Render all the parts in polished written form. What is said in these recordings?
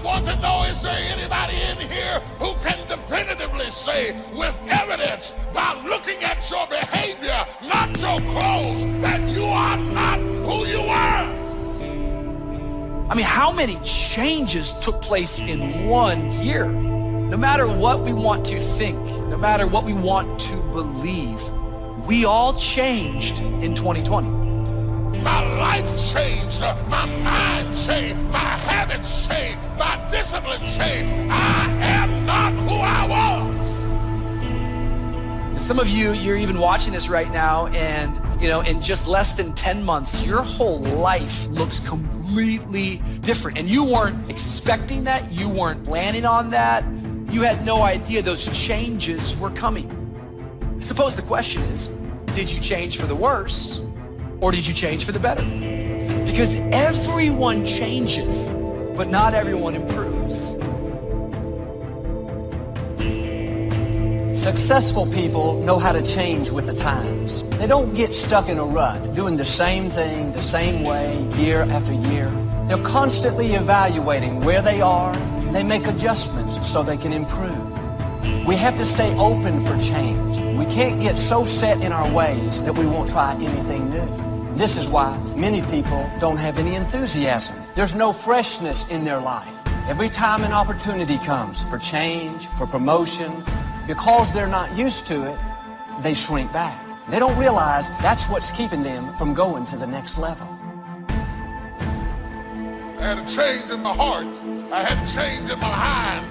want to know, is there anybody in here who can definitively say with evidence by looking at your behavior, not your clothes, that you are not who you were? I mean, how many changes took place in 1 year? No matter what we want to think, no matter what we want to believe, we all changed in 2020. My life changed, my mind changed, my habits changed, my discipline changed. I am not who I was. And some of you, you're even watching this right now, and in just less than 10 months, your whole life looks completely different. And you weren't expecting that, you weren't planning on that, you had no idea those changes were coming. I suppose the question is, did you change for the worse? Or did you change for the better? Because everyone changes, but not everyone improves. Successful people know how to change with the times. They don't get stuck in a rut, doing the same thing the same way year after year. They're constantly evaluating where they are, and they make adjustments so they can improve. We have to stay open for change. We can't get so set in our ways that we won't try anything new. This is why many people don't have any enthusiasm. There's no freshness in their life. Every time an opportunity comes for change, for promotion, because they're not used to it, they shrink back. They don't realize that's what's keeping them from going to the next level. I had a change in my heart. I had a change in my mind.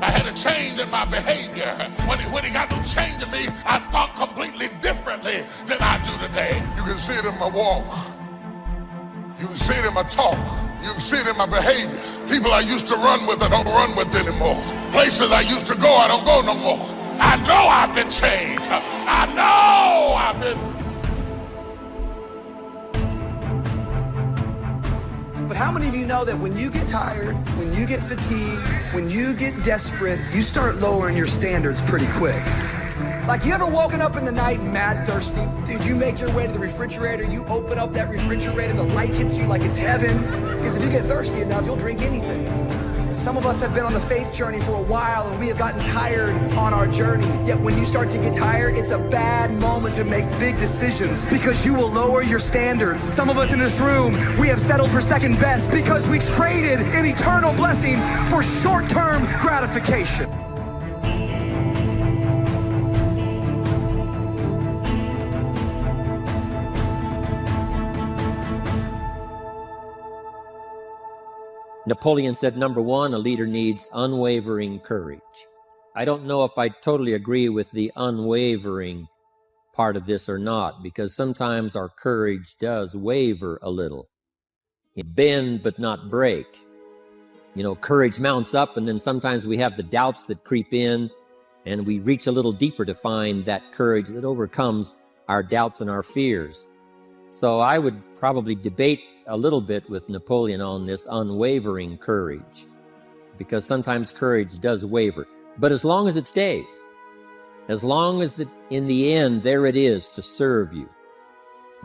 I had a change in my behavior. When he got to changing me, I thought completely differently than I do today. You can see it in my walk. You can see it in my talk. You can see it in my behavior. People I used to run with, I don't run with anymore. Places I used to go, I don't go no more. I know I've been changed. I know I've been. But how many of you know that when you get tired, when you get fatigued, when you get desperate, you start lowering your standards pretty quick? Like, you ever woken up in the night mad thirsty? Did you make your way to the refrigerator? You open up that refrigerator, the light hits you like it's heaven. Because if you get thirsty enough, you'll drink anything. Some of us have been on the faith journey for a while, and we have gotten tired on our journey. Yet when you start to get tired, it's a bad moment to make big decisions, because you will lower your standards. Some of us in this room, we have settled for second best because we traded an eternal blessing for short-term gratification. Napoleon said, number one, a leader needs unwavering courage. I don't know if I totally agree with the unwavering part of this or not, because sometimes our courage does waver a little. It bend but not break. Courage mounts up, and then sometimes we have the doubts that creep in, and we reach a little deeper to find that courage that overcomes our doubts and our fears. So I would probably debate a little bit with Napoleon on this unwavering courage, because sometimes courage does waver. But as long as it stays, as long as in the end there it is to serve you,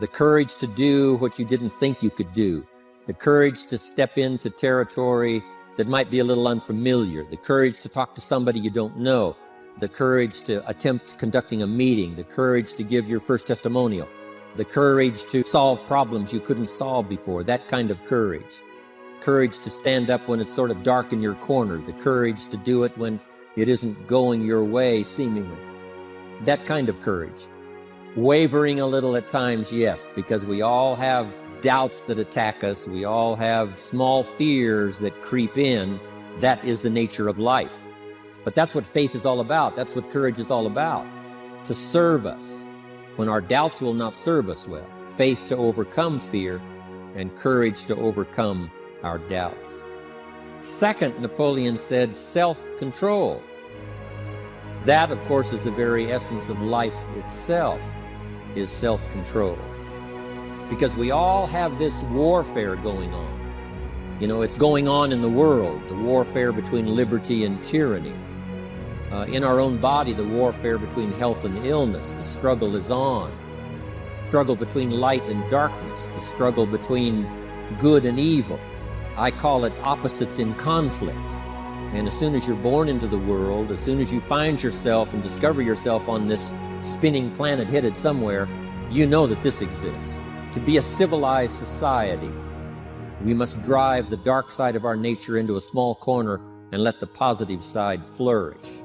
the courage to do what you didn't think you could do, the courage to step into territory that might be a little unfamiliar, the courage to talk to somebody you don't know, the courage to attempt conducting a meeting, the courage to give your first testimonial, the courage to solve problems you couldn't solve before, that kind of courage. Courage to stand up when it's sort of dark in your corner, the courage to do it when it isn't going your way, seemingly. That kind of courage. Wavering a little at times, yes, because we all have doubts that attack us. We all have small fears that creep in. That is the nature of life. But that's what faith is all about. That's what courage is all about. To serve us when our doubts will not serve us well. Faith to overcome fear, and courage to overcome our doubts. Second, Napoleon said self-control. That, of course, is the very essence of life itself, is self-control. Because we all have this warfare going on. It's going on in the world, the warfare between liberty and tyranny. In our own body, the warfare between health and illness, the struggle is on. Struggle between light and darkness, the struggle between good and evil. I call it opposites in conflict. And as soon as you're born into the world, as soon as you find yourself and discover yourself on this spinning planet headed somewhere, you know that this exists. To be a civilized society, we must drive the dark side of our nature into a small corner and let the positive side flourish.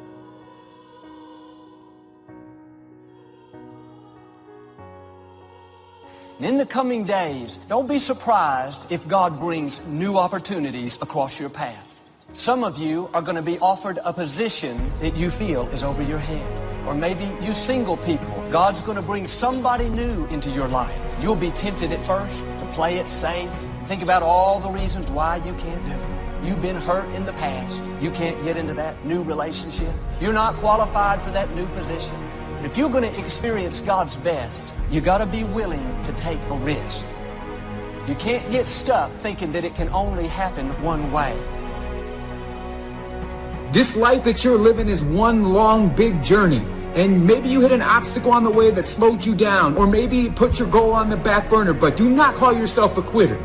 And in the coming days, don't be surprised if God brings new opportunities across your path. Some of you are going to be offered a position that you feel is over your head. Or maybe you single people, God's going to bring somebody new into your life. You'll be tempted at first to play it safe. Think about all the reasons why you can't do it. You've been hurt in the past. You can't get into that new relationship. You're not qualified for that new position. But if you're going to experience God's best, you got to be willing to take a risk. You can't get stuck thinking that it can only happen one way. This life that you're living is one long, big journey. And maybe you hit an obstacle on the way that slowed you down, or maybe put your goal on the back burner, but do not call yourself a quitter.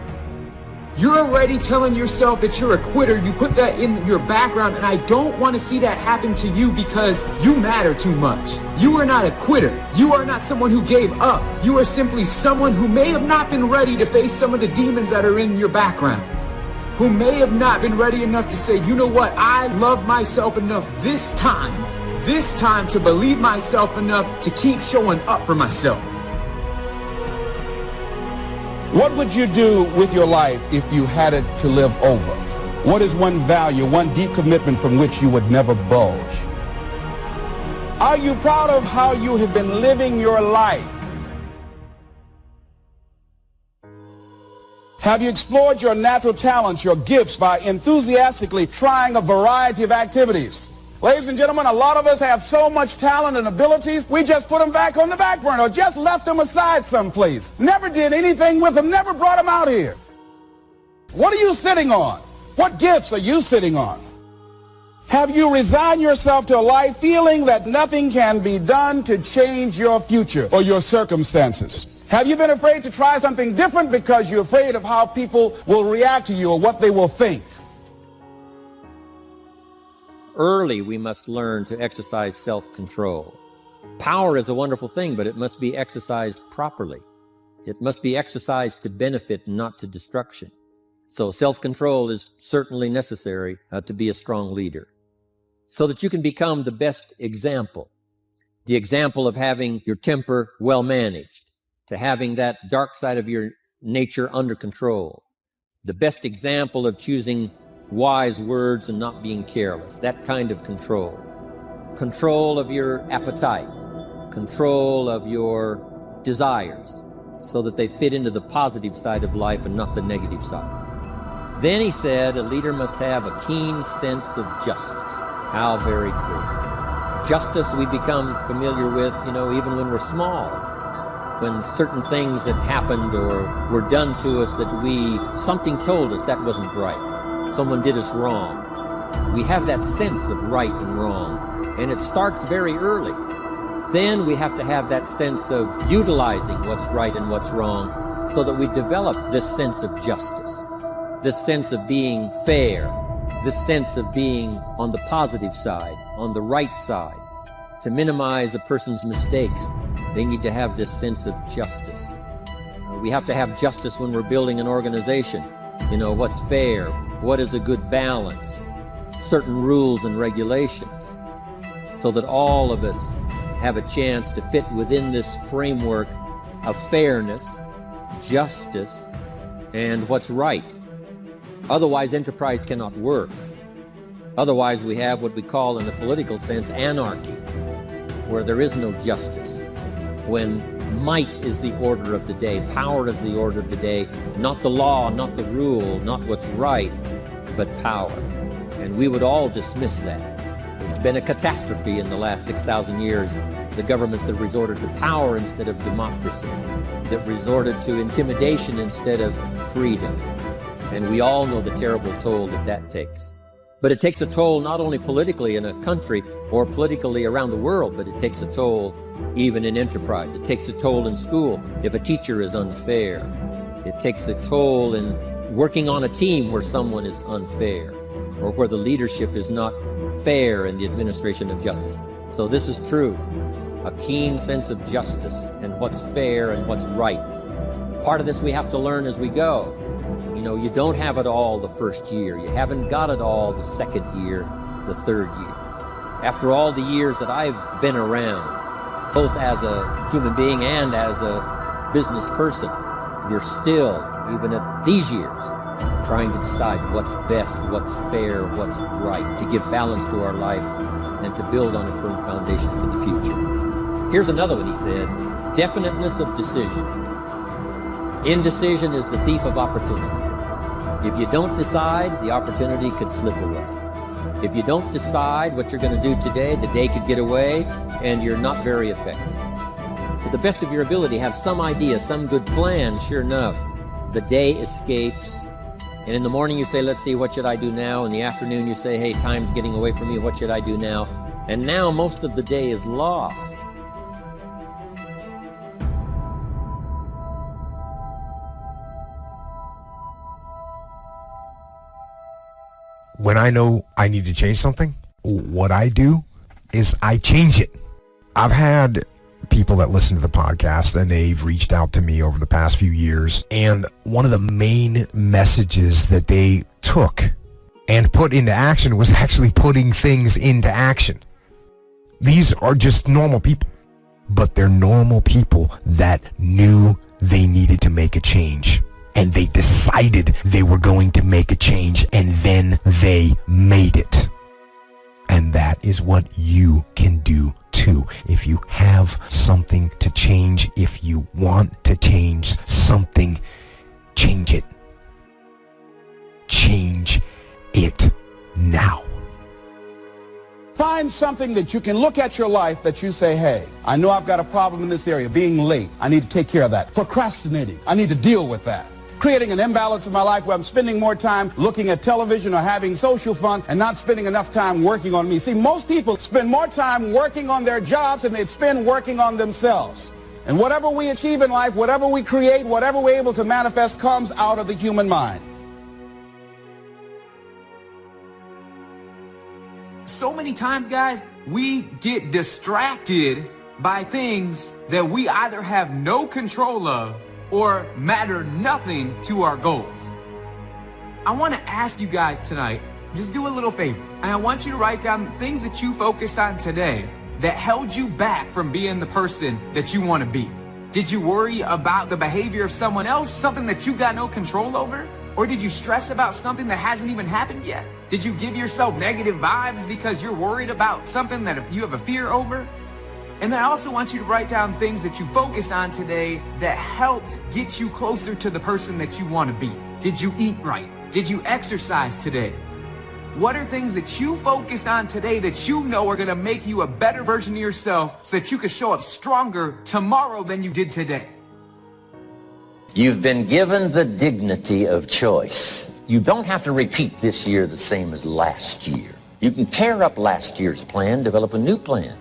You're already telling yourself that you're a quitter. You put that in your background, and I don't want to see that happen to you because you matter too much. You are not a quitter. You are not someone who gave up. You are simply someone who may have not been ready to face some of the demons that are in your background, who may have not been ready enough to say, you know what, I love myself enough this time to believe myself enough to keep showing up for myself. What would you do with your life if you had it to live over? What is one value, one deep commitment from which you would never budge? Are you proud of how you have been living your life? Have you explored your natural talents, your gifts, by enthusiastically trying a variety of activities? Ladies and gentlemen, a lot of us have so much talent and abilities, we just put them back on the back burner or just left them aside someplace. Never did anything with them, never brought them out here. What are you sitting on? What gifts are you sitting on? Have you resigned yourself to a life feeling that nothing can be done to change your future or your circumstances? Have you been afraid to try something different because you're afraid of how people will react to you or what they will think? Early, we must learn to exercise self-control. Power is a wonderful thing, but it must be exercised properly. It must be exercised to benefit and not to destruction. So self-control is certainly necessary to be a strong leader, so that you can become the best example. The example of having your temper well managed, to having that dark side of your nature under control. The best example of choosing wise words and not being careless, that kind of control. Control of your appetite, control of your desires, so that they fit into the positive side of life and not the negative side. Then he said, a leader must have a keen sense of justice. How very true. Justice we become familiar with, even when we're small. When certain things that happened or were done to us that something told us that wasn't right. Someone did us wrong. We have that sense of right and wrong, and it starts very early. Then we have to have that sense of utilizing what's right and what's wrong so that we develop this sense of justice, this sense of being fair, this sense of being on the positive side, on the right side. To minimize a person's mistakes, they need to have this sense of justice. We have to have justice when we're building an organization. What's fair, what is a good balance, certain rules and regulations, so that all of us have a chance to fit within this framework of fairness, justice, and what's right. Otherwise, enterprise cannot work. Otherwise, we have what we call, in the political sense, anarchy, where there is no justice, when might is the order of the day, power is the order of the day, not the law, not the rule, not what's right, but power. And we would all dismiss that. It's been a catastrophe in the last 6,000 years, the governments that resorted to power instead of democracy, that resorted to intimidation instead of freedom. And we all know the terrible toll that takes. But it takes a toll not only politically in a country or politically around the world, but it takes a toll even in enterprise. It takes a toll in school if a teacher is unfair. It takes a toll in working on a team where someone is unfair or where the leadership is not fair in the administration of justice. So this is true. A keen sense of justice and what's fair and what's right. Part of this we have to learn as we go. You know, you don't have it all the first year. You haven't got it all the second year, the third year. After all the years that I've been around, both as a human being and as a business person, you're still, even at these years, trying to decide what's best, what's fair, what's right, to give balance to our life and to build on a firm foundation for the future. Here's another one he said, definiteness of decision. Indecision is the thief of opportunity. If you don't decide, the opportunity could slip away. If you don't decide what you're going to do today, the day could get away and you're not very effective. To the best of your ability, have some idea, some good plan. Sure enough, the day escapes. And in the morning you say, let's see, what should I do now? In the afternoon you say, hey, time's getting away from me. What should I do now? And now most of the day is lost. When I know I need to change something, what I do is I change it. I've had people that listen to the podcast and they've reached out to me over the past few years, and one of the main messages that they took and put into action was actually putting things into action. These are just normal people, but they're normal people that knew they needed to make a change. And they decided they were going to make a change, and then they made it. And that is what you can do too. If you have something to change, if you want to change something, change it. Change it now. Find something that you can look at your life that you say, hey, I know I've got a problem in this area, being late. I need to take care of that. Procrastinating. I need to deal with that. Creating an imbalance in my life where I'm spending more time looking at television or having social fun and not spending enough time working on me. See, most people spend more time working on their jobs than they spend working on themselves. And whatever we achieve in life, whatever we create, whatever we're able to manifest comes out of the human mind. So many times, guys, we get distracted by things that we either have no control of or matter nothing to our goals. I want to ask you guys tonight, just do a little favor. And I want you to write down things that you focused on today that held you back from being the person that you want to be. Did you worry about the behavior of someone else, something that you got no control over? Or did you stress about something that hasn't even happened yet? Did you give yourself negative vibes because you're worried about something that you have a fear over? And then I also want you to write down things that you focused on today that helped get you closer to the person that you want to be. Did you eat right? Did you exercise today? What are things that you focused on today that you know are going to make you a better version of yourself so that you can show up stronger tomorrow than you did today? You've been given the dignity of choice. You don't have to repeat this year the same as last year. You can tear up last year's plan, develop a new plan.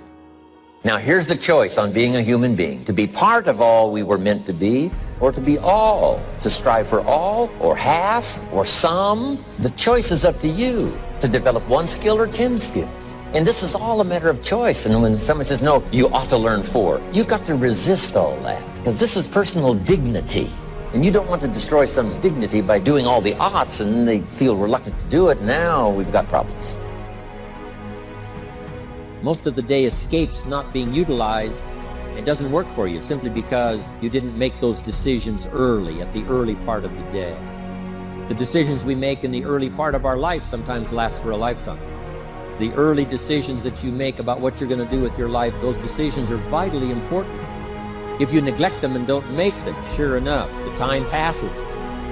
Now here's the choice on being a human being: to be part of all we were meant to be, or to be all, to strive for all, or half, or some. The choice is up to you to develop one skill or 10 skills. And this is all a matter of choice. And when someone says, no, you ought to learn 4, you got to resist all that, because this is personal dignity. And you don't want to destroy someone's dignity by doing all the oughts and then they feel reluctant to do it. Now we've got problems. Most of the day escapes not being utilized. It doesn't work for you simply because you didn't make those decisions early, at the early part of the day. The decisions we make in the early part of our life sometimes last for a lifetime. The early decisions that you make about what you're going to do with your life, those decisions are vitally important. If you neglect them and don't make them, sure enough, the time passes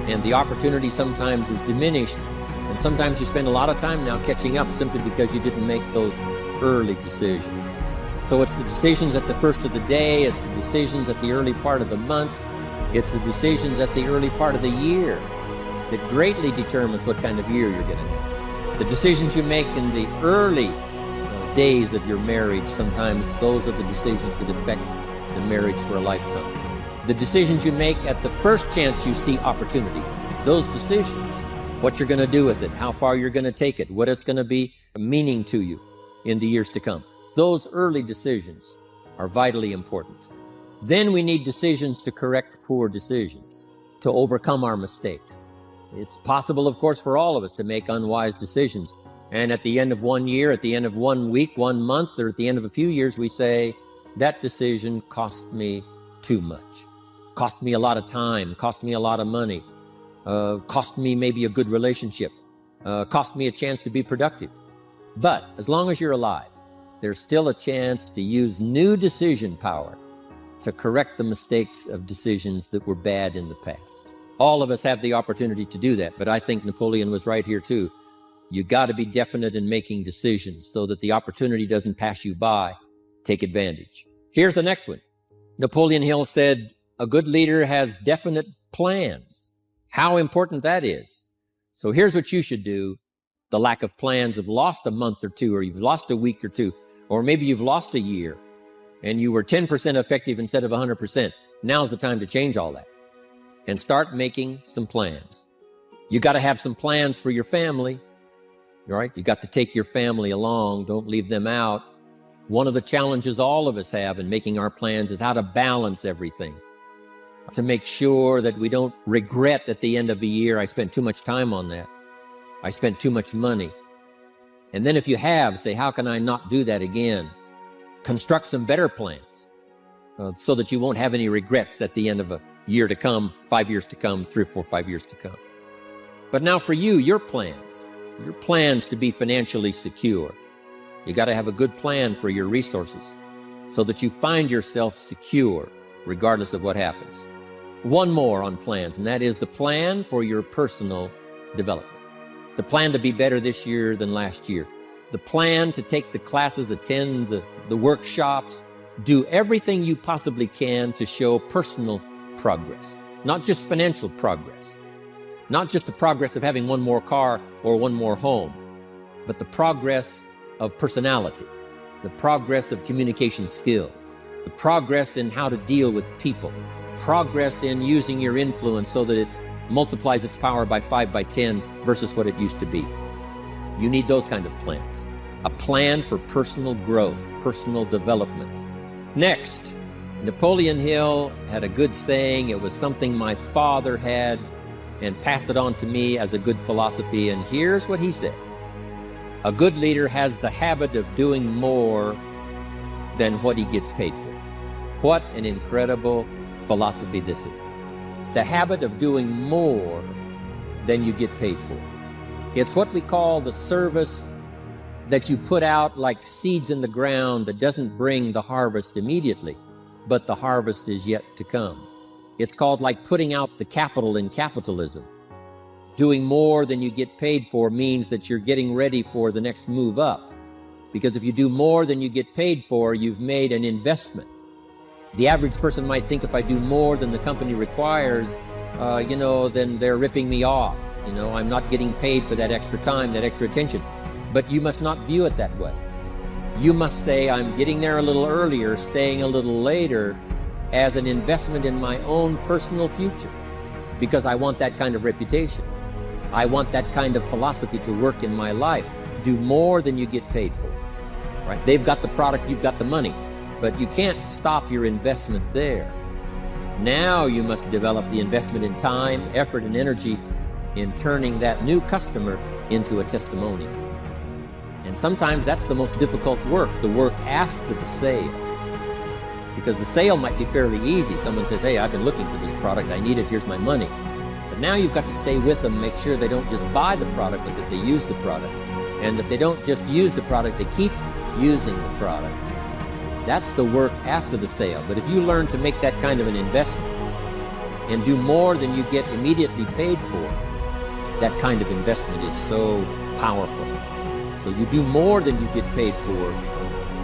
and the opportunity sometimes is diminished. And sometimes you spend a lot of time now catching up simply because you didn't make those early decisions. So it's the decisions at the first of the day, it's the decisions at the early part of the month, it's the decisions at the early part of the year that greatly determines what kind of year you're going to have. The decisions you make in the early days of your marriage, sometimes those are the decisions that affect the marriage for a lifetime. The decisions you make at the first chance you see opportunity, those decisions, what you're going to do with it, how far you're going to take it, what it's going to be meaning to you in the years to come. Those early decisions are vitally important. Then we need decisions to correct poor decisions, to overcome our mistakes. It's possible, of course, for all of us to make unwise decisions. And at the end of 1 year, at the end of 1 week, 1 month, or at the end of a few years, we say, that decision cost me too much. Cost me a lot of time, cost me a lot of money, cost me maybe a good relationship, cost me a chance to be productive. But as long as you're alive, there's still a chance to use new decision power to correct the mistakes of decisions that were bad in the past. All of us have the opportunity to do that, but I think Napoleon was right here too. You got to be definite in making decisions so that the opportunity doesn't pass you by. Take advantage. Here's the next one. Napoleon Hill said, a good leader has definite plans. How important that is. So here's what you should do. The lack of plans have lost a month or two, or you've lost a week or two, or maybe you've lost a year and you were 10% effective instead of 100%. Now's the time to change all that and start making some plans. You got to have some plans for your family, right? You got to take your family along. Don't leave them out. One of the challenges all of us have in making our plans is how to balance everything, to make sure that we don't regret at the end of a year, I spent too much time on that. I spent too much money. And then if you have, say, how can I not do that again? Construct some better plans so that you won't have any regrets at the end of a year to come, 5 years to come, 3 or 4, 5 years to come. But now for you, your plans to be financially secure. You got to have a good plan for your resources so that you find yourself secure regardless of what happens. One more on plans, and that is the plan for your personal development. The plan to be better this year than last year. The plan to take the classes, attend the workshops, do everything you possibly can to show personal progress, not just financial progress, not just the progress of having one more car or one more home, but the progress of personality, the progress of communication skills, the progress in how to deal with people, progress in using your influence so that it multiplies its power by 5 by 10 versus what it used to be. You need those kind of plans. A plan for personal growth, personal development. Next, Napoleon Hill had a good saying. It was something my father had and passed it on to me as a good philosophy. And here's what he said. A good leader has the habit of doing more than what he gets paid for. What an incredible philosophy this is. The habit of doing more than you get paid for. It's what we call the service that you put out like seeds in the ground that doesn't bring the harvest immediately, but the harvest is yet to come. It's called like putting out the capital in capitalism. Doing more than you get paid for means that you're getting ready for the next move up. Because if you do more than you get paid for, you've made an investment. The average person might think if I do more than the company requires, then they're ripping me off. I'm not getting paid for that extra time, that extra attention. But you must not view it that way. You must say, I'm getting there a little earlier, staying a little later, as an investment in my own personal future, because I want that kind of reputation. I want that kind of philosophy to work in my life. Do more than you get paid for, right? They've got the product, you've got the money, but you can't stop your investment there. Now you must develop the investment in time, effort, and energy in turning that new customer into a testimonial. And sometimes that's the most difficult work, the work after the sale. Because the sale might be fairly easy. Someone says, hey, I've been looking for this product, I need it, here's my money. But now you've got to stay with them, make sure they don't just buy the product, but that they use the product. And that they don't just use the product, they keep using the product. That's the work after the sale. But if you learn to make that kind of an investment and do more than you get immediately paid for, that kind of investment is so powerful. So you do more than you get paid for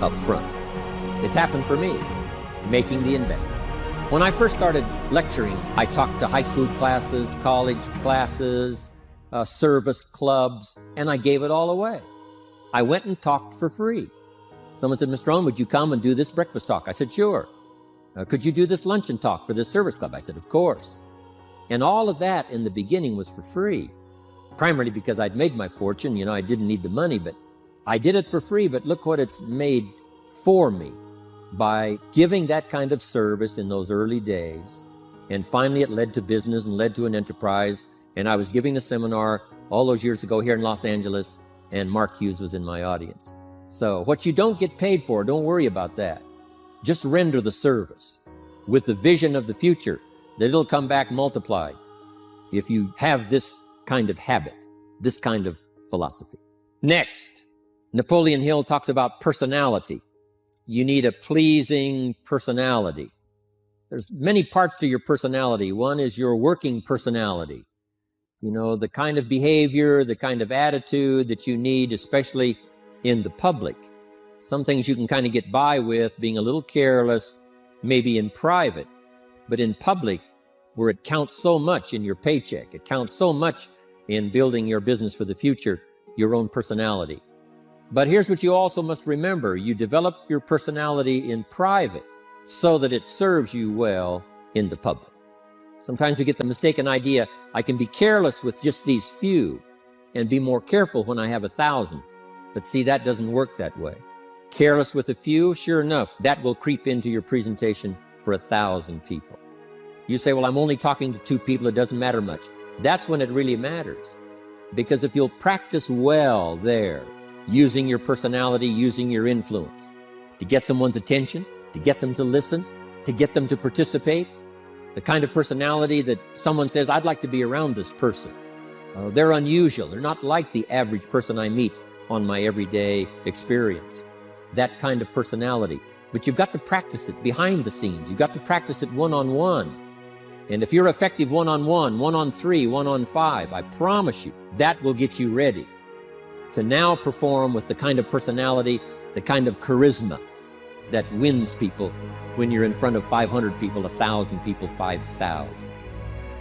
up front. It's happened for me, making the investment. When I first started lecturing, I talked to high school classes, college classes, service clubs, and I gave it all away. I went and talked for free. Someone said, Mr. Owen, would you come and do this breakfast talk? I said, sure. Could you do this luncheon talk for this service club? I said, of course. And all of that in the beginning was for free, primarily because I'd made my fortune. You know, I didn't need the money, but I did it for free. But look what it's made for me by giving that kind of service in those early days. And finally it led to business and led to an enterprise. And I was giving a seminar all those years ago here in Los Angeles, and Mark Hughes was in my audience. So what you don't get paid for, don't worry about that. Just render the service with the vision of the future that it'll come back multiplied if you have this kind of habit, this kind of philosophy. Next, Napoleon Hill talks about personality. You need a pleasing personality. There's many parts to your personality. One is your working personality. You know, the kind of behavior, the kind of attitude that you need, especially in the public. Some things you can kind of get by with being a little careless, maybe in private, but in public, where it counts so much in your paycheck, it counts so much in building your business for the future, your own personality. But here's what you also must remember. You develop your personality in private so that it serves you well in the public. Sometimes we get the mistaken idea, I can be careless with just these few and be more careful when I have 1,000. But see, that doesn't work that way. Careless with a few, sure enough, that will creep into your presentation for 1,000 people. You say, well, I'm only talking to 2 people, it doesn't matter much. That's when it really matters. Because if you'll practice well there, using your personality, using your influence, to get someone's attention, to get them to listen, to get them to participate, the kind of personality that someone says, I'd like to be around this person. They're unusual. They're not like the average person I meet on my everyday experience. That kind of personality. But you've got to practice it behind the scenes. You've got to practice it one-on-one. And if you're effective one-on-one, 1-on-3, 1-on-5, I promise you, that will get you ready to now perform with the kind of personality, the kind of charisma that wins people when you're in front of 500 people, 1,000 people, 5,000.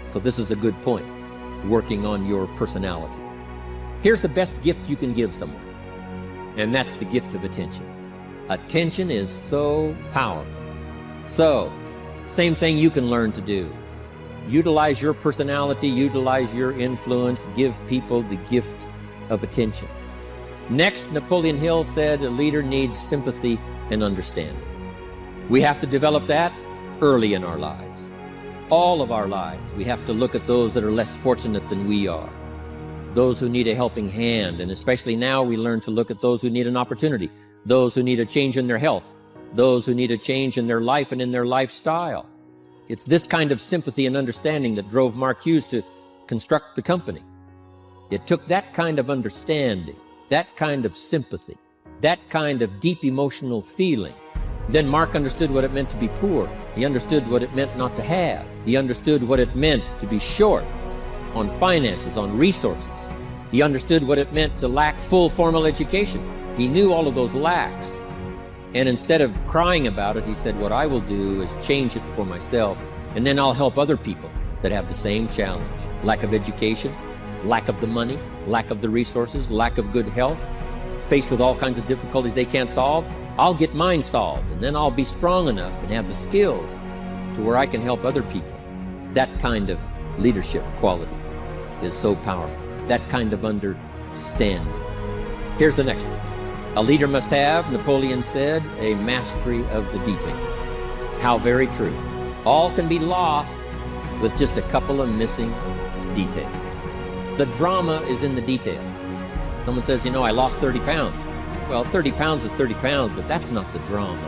So this is a good point, working on your personality. Here's the best gift you can give someone, and that's the gift of attention. Attention is so powerful. So, same thing you can learn to do. Utilize your personality, utilize your influence, give people the gift of attention. Next, Napoleon Hill said a leader needs sympathy and understanding. We have to develop that early in our lives. All of our lives, we have to look at those that are less fortunate than we are. Those who need a helping hand, and especially now we learn to look at those who need an opportunity, those who need a change in their health, those who need a change in their life and in their lifestyle. It's this kind of sympathy and understanding that drove Mark Hughes to construct the company. It took that kind of understanding, that kind of sympathy, that kind of deep emotional feeling. Then Mark understood what it meant to be poor. He understood what it meant not to have. He understood what it meant to be short on finances, on resources. He understood what it meant to lack full formal education. He knew all of those lacks. And instead of crying about it, he said, what I will do is change it for myself, and then I'll help other people that have the same challenge. Lack of education, lack of the money, lack of the resources, lack of good health, faced with all kinds of difficulties they can't solve. I'll get mine solved, and then I'll be strong enough and have the skills to where I can help other people. That kind of leadership quality is so powerful. That kind of understanding. Here's the next one. A leader must have, Napoleon said, a mastery of the details. How very true. All can be lost with just a couple of missing details. The drama is in the details. Someone says, I lost 30 pounds. Well, 30 pounds is 30 pounds, but that's not the drama.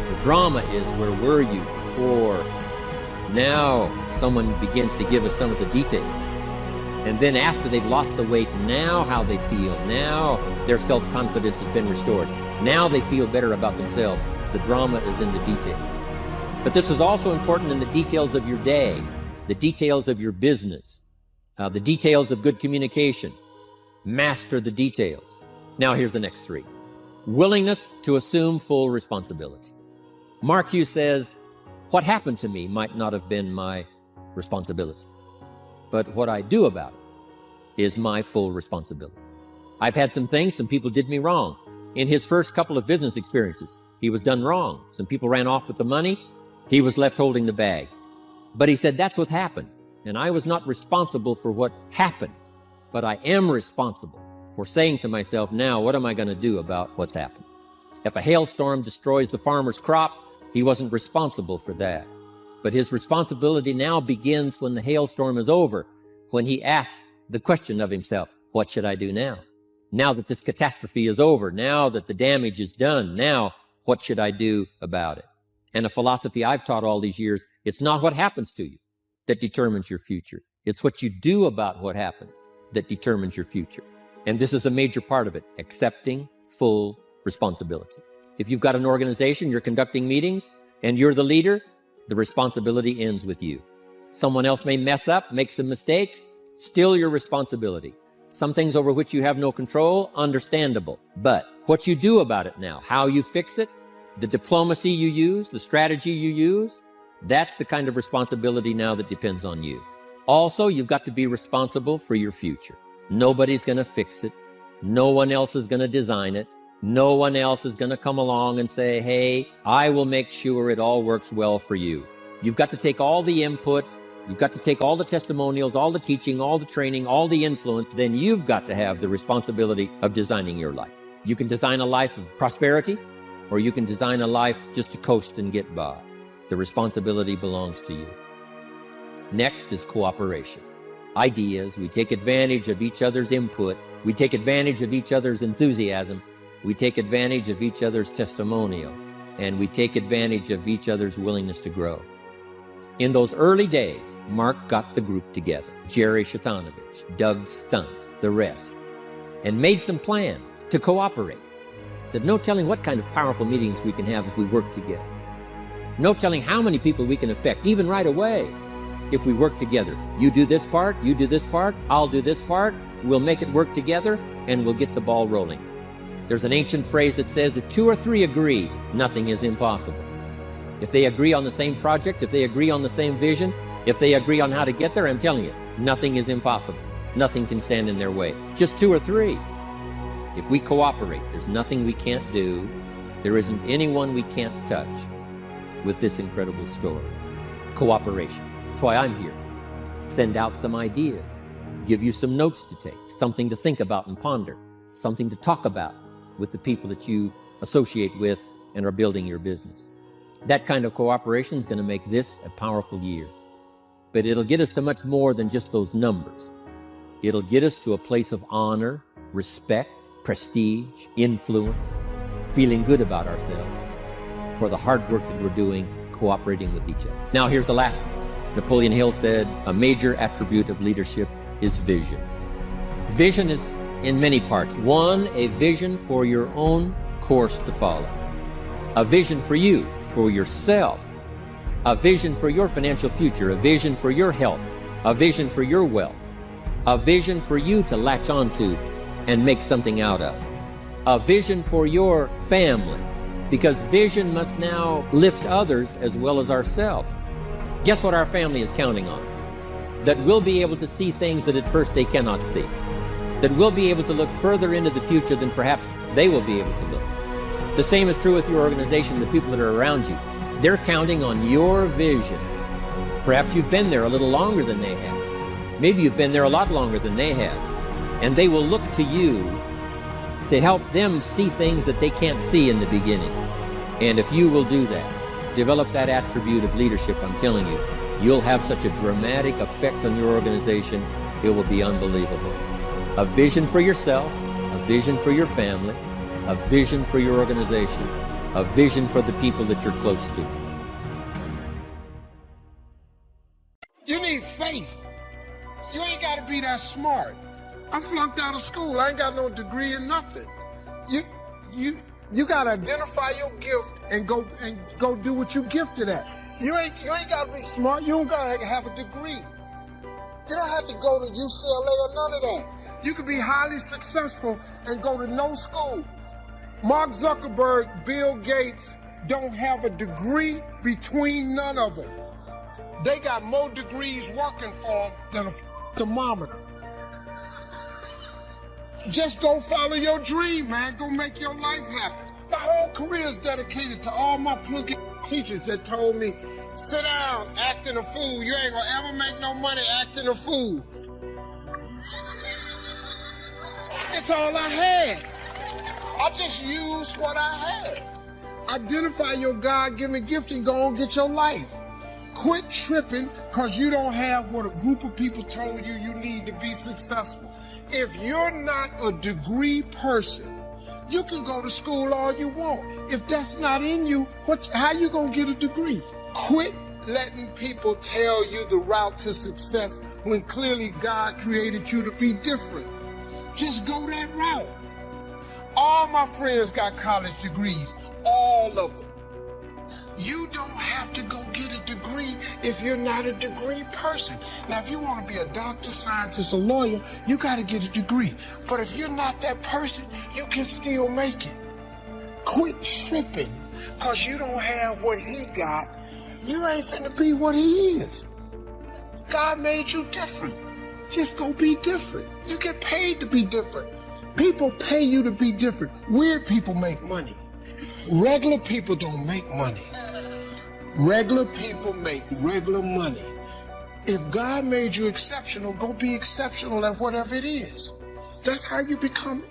The drama is, where were you before? Now someone begins to give us some of the details. And then after they've lost the weight, now how they feel. Now their self-confidence has been restored. Now they feel better about themselves. The drama is in the details. But this is also important in the details of your day, the details of your business, the details of good communication. Master the details. Now here's the next 3. Willingness to assume full responsibility. Mark Hughes says, what happened to me might not have been my responsibility, but what I do about it is my full responsibility. I've had some people did me wrong. In his first couple of business experiences, he was done wrong. Some people ran off with the money. He was left holding the bag. But he said, that's what happened. and I was not responsible for what happened, but I am responsible for saying to myself now, what am I going to do about what's happened? If a hailstorm destroys the farmer's crop, he wasn't responsible for that. But his responsibility now begins when the hailstorm is over, when he asks the question of himself, what should I do now? Now that this catastrophe is over, now that the damage is done, now what should I do about it? And a philosophy I've taught all these years, it's not what happens to you that determines your future. It's what you do about what happens that determines your future. And this is a major part of it, accepting full responsibility. If you've got an organization, you're conducting meetings, and you're the leader, the responsibility ends with you. Someone else may mess up, make some mistakes, still your responsibility. Some things over which you have no control, understandable. But what you do about it now, how you fix it, the diplomacy you use, the strategy you use, that's the kind of responsibility now that depends on you. Also, you've got to be responsible for your future. Nobody's going to fix it. No one else is going to design it. No one else is going to come along and say, hey, I will make sure it all works well for you. You've got to take all the input. You've got to take all the testimonials, all the teaching, all the training, all the influence. Then you've got to have the responsibility of designing your life. You can design a life of prosperity, or you can design a life just to coast and get by. The responsibility belongs to you. Next is cooperation. Ideas, we take advantage of each other's input. We take advantage of each other's enthusiasm. We take advantage of each other's testimonial, and we take advantage of each other's willingness to grow. In those early days, Mark got the group together, Jerry Shatanovich, Doug Stuntz, the rest, and made some plans to cooperate. Said, no telling what kind of powerful meetings we can have if we work together. No telling how many people we can affect, even right away, if we work together. You do this part, you do this part, I'll do this part, we'll make it work together, and we'll get the ball rolling. There's an ancient phrase that says, if 2 or 3 agree, nothing is impossible. If they agree on the same project, if they agree on the same vision, if they agree on how to get there, I'm telling you, nothing is impossible. Nothing can stand in their way. Just 2 or 3. If we cooperate, there's nothing we can't do. There isn't anyone we can't touch with this incredible story. Cooperation. That's why I'm here. Send out some ideas. Give you some notes to take, something to think about and ponder, something to talk about with the people that you associate with and are building your business. That kind of cooperation is going to make this a powerful year. But it'll get us to much more than just those numbers. It'll get us to a place of honor, respect, prestige, influence, feeling good about ourselves for the hard work that we're doing, cooperating with each other. Now, here's the last one. Napoleon Hill said, a major attribute of leadership is vision. Vision is in many parts. One, a vision for your own course to follow. A vision for you, for yourself. A vision for your financial future. A vision for your health. A vision for your wealth. A vision for you to latch onto and make something out of. A vision for your family. Because vision must now lift others as well as ourselves. Guess what our family is counting on? That we'll be able to see things that at first they cannot see. That we'll be able to look further into the future than perhaps they will be able to look. The same is true with your organization, the people that are around you. They're counting on your vision. Perhaps you've been there a little longer than they have. Maybe you've been there a lot longer than they have. And they will look to you to help them see things that they can't see in the beginning. And if you will do that, develop that attribute of leadership, I'm telling you, you'll have such a dramatic effect on your organization, it will be unbelievable. A vision for yourself, a vision for your family, a vision for your organization, a vision for the people that you're close to. You need faith. You ain't got to be that smart. I flunked out of school. I ain't got no degree in nothing. You got to identify your gift and go do what you gifted at. You ain't got to be smart. You don't got to have a degree. You don't have to go to UCLA or none of that. You can be highly successful and go to no school. Mark Zuckerberg, Bill Gates don't have a degree between none of them. They got more degrees working for them than a thermometer. Just go follow your dream, man. Go make your life happen. My whole career is dedicated to all my plunky teachers that told me, Sit down, acting a fool. You ain't gonna ever make no money acting a fool. It's all I had. I just used what I had. Identify your God-given gift and go and get your life. Quit tripping because you don't have what a group of people told you you need to be successful. If you're not a degree person, you can go to school all you want. If that's not in you, how you gonna get a degree? Quit letting people tell you the route to success when clearly God created you to be different. Just go that route. All my friends got college degrees, all of them. You don't have to go get a degree if you're not a degree person. Now, if you want to be a doctor, scientist, or lawyer, you got to get a degree. But if you're not that person, you can still make it. Quit tripping because you don't have what he got. You ain't finna be what he is. God made you different. Just go be different. You get paid to be different. People pay you to be different. Weird people make money. Regular people don't make money. Regular people make regular money. If God made you exceptional, go be exceptional at whatever it is. That's how you become.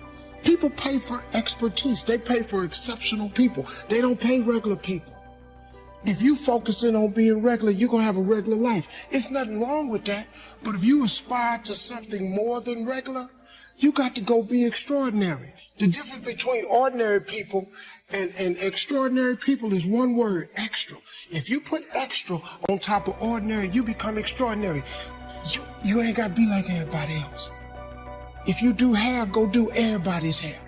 People pay for expertise. They pay for exceptional people. They don't pay regular people. If you focus in on being regular, you're going to have a regular life. It's nothing wrong with that. But if you aspire to something more than regular, you got to go be extraordinary. The difference between ordinary people and extraordinary people is one word: extra. If you put extra on top of ordinary, you become extraordinary. You ain't got to be like everybody else. If you do hair, go do everybody's hair.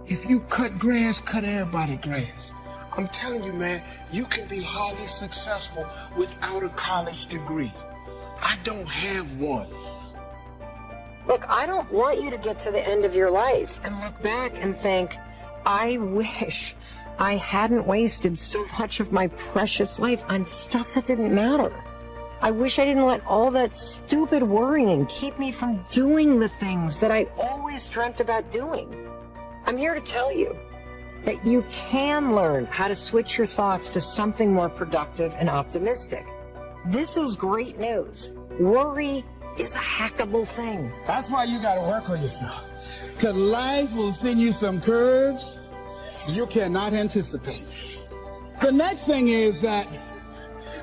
If you cut grass, cut everybody's grass. I'm telling you, man, you can be highly successful without a college degree. I don't have one. Look, I don't want you to get to the end of your life and look back and think, I wish I hadn't wasted so much of my precious life on stuff that didn't matter. I wish I didn't let all that stupid worrying keep me from doing the things that I always dreamt about doing. I'm here to tell you that you can learn how to switch your thoughts to something more productive and optimistic. This is great news. Worry is a hackable thing. That's why you got to work on yourself. Because life will send you some curves you cannot anticipate. The next thing is that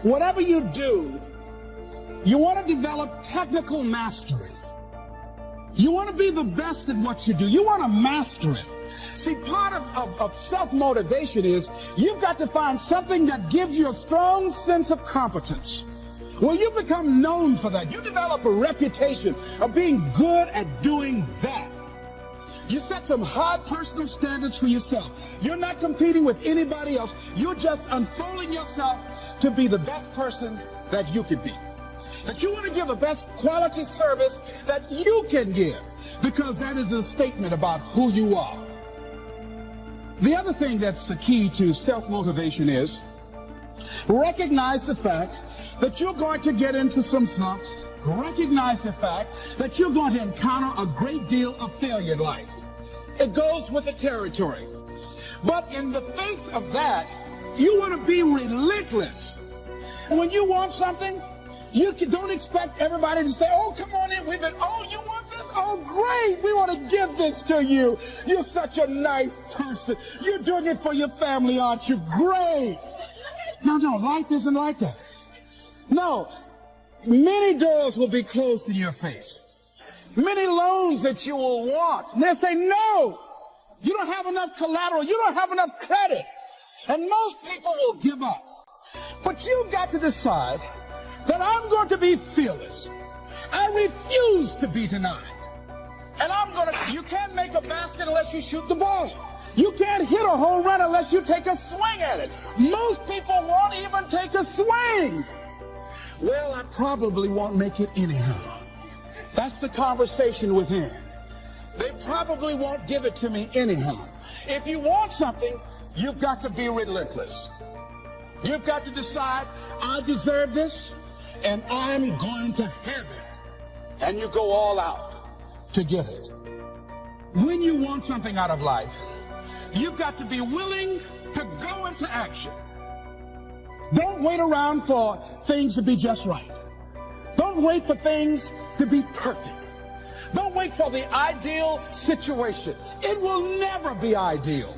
whatever you do, you want to develop technical mastery. You want to be the best at what you do. You want to master it. See, part of self-motivation is you've got to find something that gives you a strong sense of competence. Well, you become known for that. You develop a reputation of being good at doing that. You set some high personal standards for yourself. You're not competing with anybody else. You're just unfolding yourself to be the best person that you could be. That you want to give the best quality service that you can give, because that is a statement about who you are. The other thing that's the key to self-motivation is recognize the fact that you're going to get into some slumps. Recognize the fact that you're going to encounter a great deal of failure in life. It goes with the territory. But in the face of that, you want to be relentless. When you want something, you don't expect everybody to say, oh, come on in, oh, you want this? Oh, great, we want to give this to you. You're such a nice person. You're doing it for your family, aren't you? Great. No, life isn't like that. No, many doors will be closed in your face. Many loans that you will want. And they'll say, no, you don't have enough collateral. You don't have enough credit. And most people will give up. But you've got to decide that I'm going to be fearless. I refuse to be denied. And you can't make a basket unless you shoot the ball. You can't hit a home run unless you take a swing at it. Most people won't even take a swing. Well, I probably won't make it anyhow. That's the conversation within. They probably won't give it to me anyhow. If you want something, you've got to be relentless. You've got to decide, I deserve this, and I'm going to have it. And you go all out to get it. When you want something out of life, you've got to be willing to go into action. Don't wait around for things to be just right. Don't wait for things to be perfect. Don't wait for the ideal situation. It will never be ideal.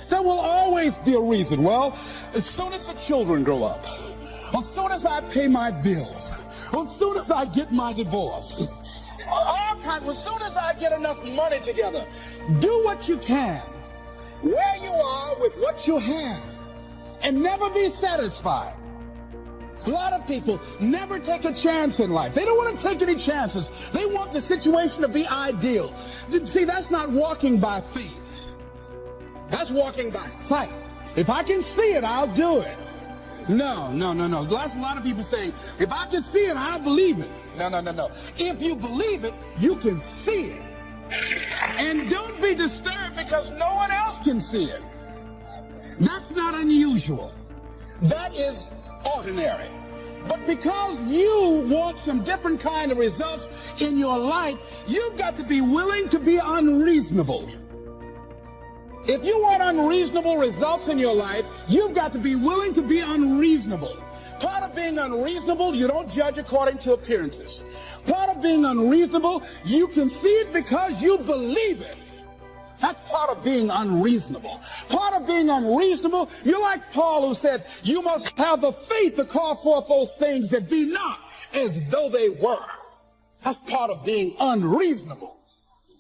There will always be a reason. Well, as soon as the children grow up, as soon as I pay my bills, as soon as I get my divorce, as soon as I get enough money together, do what you can, where you are with what you have, and never be satisfied. A lot of people never take a chance in life. They don't want to take any chances. They want the situation to be ideal. See, that's not walking by faith. That's walking by sight. If I can see it, I'll do it. No. That's a lot of people saying, if I can see it, I'll believe it. No. If you believe it, you can see it. And don't be disturbed because no one else can see it. That's not unusual. That is ordinary. But because you want some different kind of results in your life, you've got to be willing to be unreasonable. If you want unreasonable results in your life, you've got to be willing to be unreasonable. Part of being unreasonable, you don't judge according to appearances. Part of being unreasonable, you can see it because you believe it. That's part of being unreasonable. Part of being unreasonable, you're like Paul who said, you must have the faith to call forth those things that be not as though they were. That's part of being unreasonable.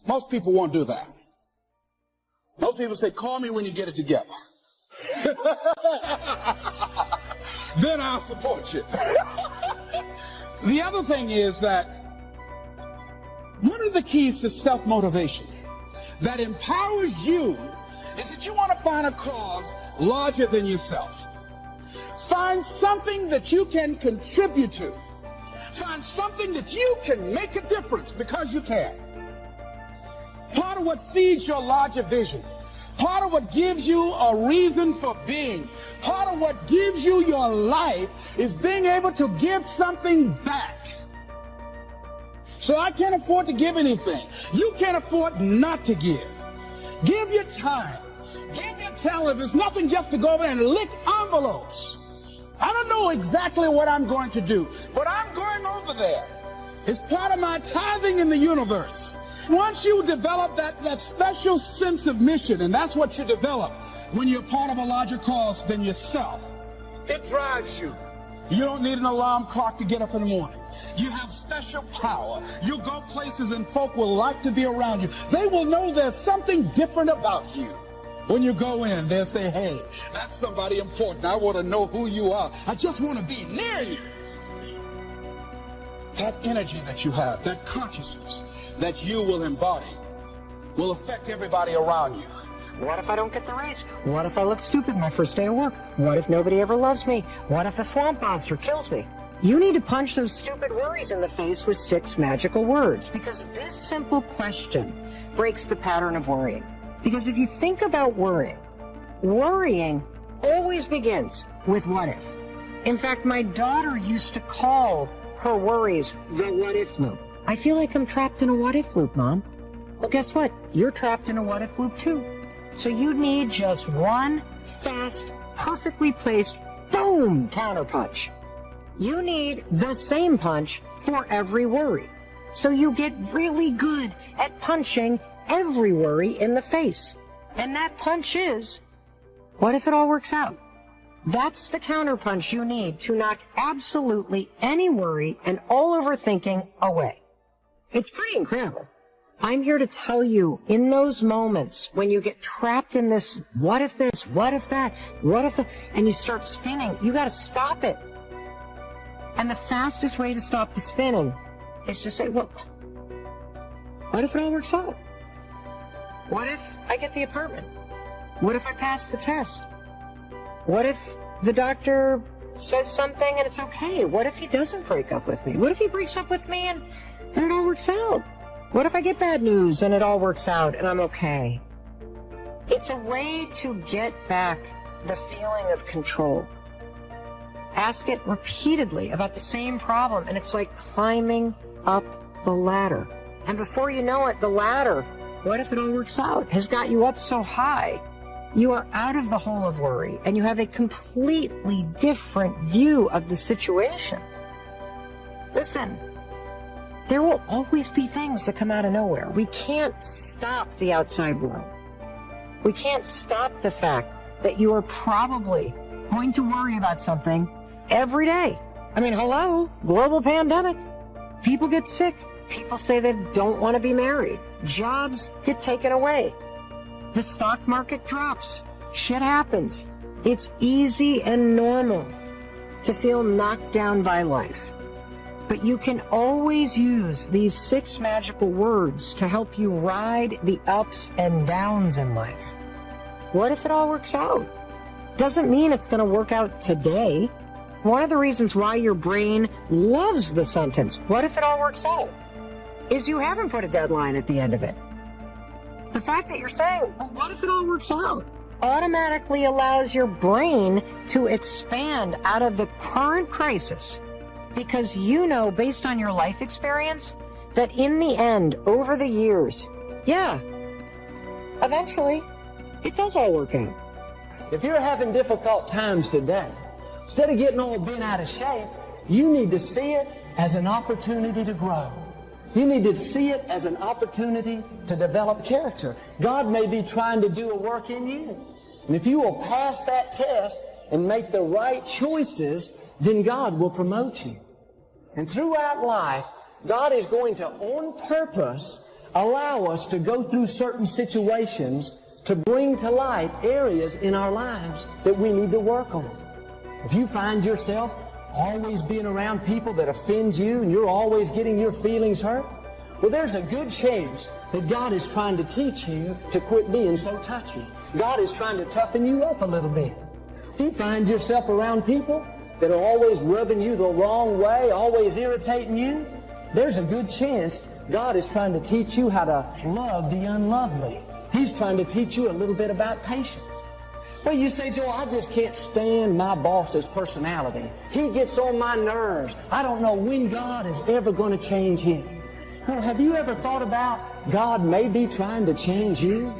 Most people won't do that. Most people say, call me when you get it together. Then I'll support you. The other thing is that one of the keys to self-motivation that empowers you is that you want to find a cause larger than yourself. Find something that you can contribute to. Find something that you can make a difference because you can. Part of what feeds your larger vision, part of what gives you a reason for being, part of what gives you your life is being able to give something back. So I can't afford to give anything. You can't afford not to give. Give your time. Give your talent. There's nothing just to go over and lick envelopes. I don't know exactly what I'm going to do, but I'm going over there. It's part of my tithing in the universe. Once you develop that special sense of mission, and that's what you develop when you're part of a larger cause than yourself, it drives you. You don't need an alarm clock to get up in the morning. You have special power. You go places and folk will like to be around you. They will know there's something different about you. When you go in, they'll say, hey, that's somebody important. I want to know who you are. I just want to be near you. That energy that you have, that consciousness that you will embody will affect everybody around you. What if I don't get the raise? What if I look stupid my first day of work? What if nobody ever loves me? What if a swamp monster kills me? You need to punch those stupid worries in the face with 6 magical words, because this simple question breaks the pattern of worrying. Because if you think about worrying always begins with what if. In fact, my daughter used to call her worries the what if loop. I feel like I'm trapped in a what if loop, Mom. Well, guess what? You're trapped in a what if loop too. So you need just one fast, perfectly placed, boom, counterpunch. You need the same punch for every worry. So you get really good at punching every worry in the face. And that punch is, what if it all works out? That's the counterpunch you need to knock absolutely any worry and all overthinking away. It's pretty incredible. I'm here to tell you, in those moments when you get trapped in this, what if this, what if that, what if that, and you start spinning, you got to stop it. And the fastest way to stop the spinning is to say, well, what if it all works out? What if I get the apartment? What if I pass the test? What if the doctor says something and it's okay? What if he doesn't break up with me? What if he breaks up with me and it all works out? What if I get bad news and it all works out and I'm okay? It's a way to get back the feeling of control. Ask it repeatedly about the same problem, and it's like climbing up the ladder. And before you know it, the ladder, what if it all works out, has got you up so high You are out of the hole of worry, and you have a completely different view of the situation. Listen, there will always be things that come out of nowhere. We can't stop the outside world. We can't stop the fact that you are probably going to worry about something every day. I mean, hello, global pandemic. People get sick. People say they don't want to be married. Jobs get taken away. The stock market drops. Shit happens. It's easy and normal to feel knocked down by life. But you can always use these 6 magical words to help you ride the ups and downs in life. What if it all works out? Doesn't mean it's going to work out today. One of the reasons why your brain loves the sentence, what if it all works out, is you haven't put a deadline at the end of it. The fact that you're saying, well, what if it all works out, automatically allows your brain to expand out of the current crisis, because you know, based on your life experience, that in the end, over the years, yeah, eventually, it does all work out. If you're having difficult times today, instead of getting all bent out of shape, you need to see it as an opportunity to grow. You need to see it as an opportunity to develop character. God may be trying to do a work in you. And if you will pass that test and make the right choices, then God will promote you. And throughout life, God is going to, on purpose, allow us to go through certain situations to bring to light areas in our lives that we need to work on. If you find yourself always being around people that offend you and you're always getting your feelings hurt, well, there's a good chance that God is trying to teach you to quit being so touchy. God is trying to toughen you up a little bit. If you find yourself around people that are always rubbing you the wrong way, always irritating you, there's a good chance God is trying to teach you how to love the unlovely. He's trying to teach you a little bit about patience. Well, you say, Joel, I just can't stand my boss's personality. He gets on my nerves. I don't know when God is ever going to change him. Well, have you ever thought about God may be trying to change you?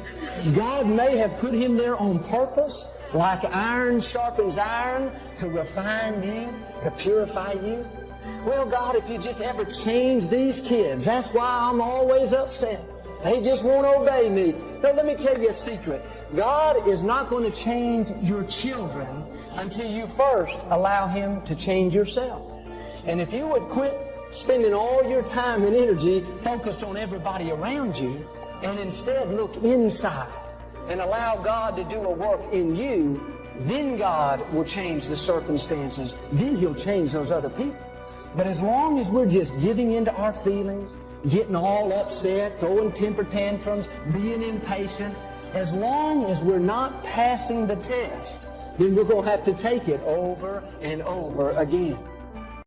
God may have put him there on purpose, like iron sharpens iron, to refine you, to purify you. Well, God, if you just ever change these kids, that's why I'm always upset. They just won't obey me. Now, let me tell you a secret. God is not going to change your children until you first allow him to change yourself. And if you would quit spending all your time and energy focused on everybody around you, and instead look inside and allow God to do a work in you, then God will change the circumstances. Then he'll change those other people. But as long as we're just giving into our feelings, getting all upset, throwing temper tantrums, being impatient, as long as we're not passing the test, then we're going to have to take it over and over again.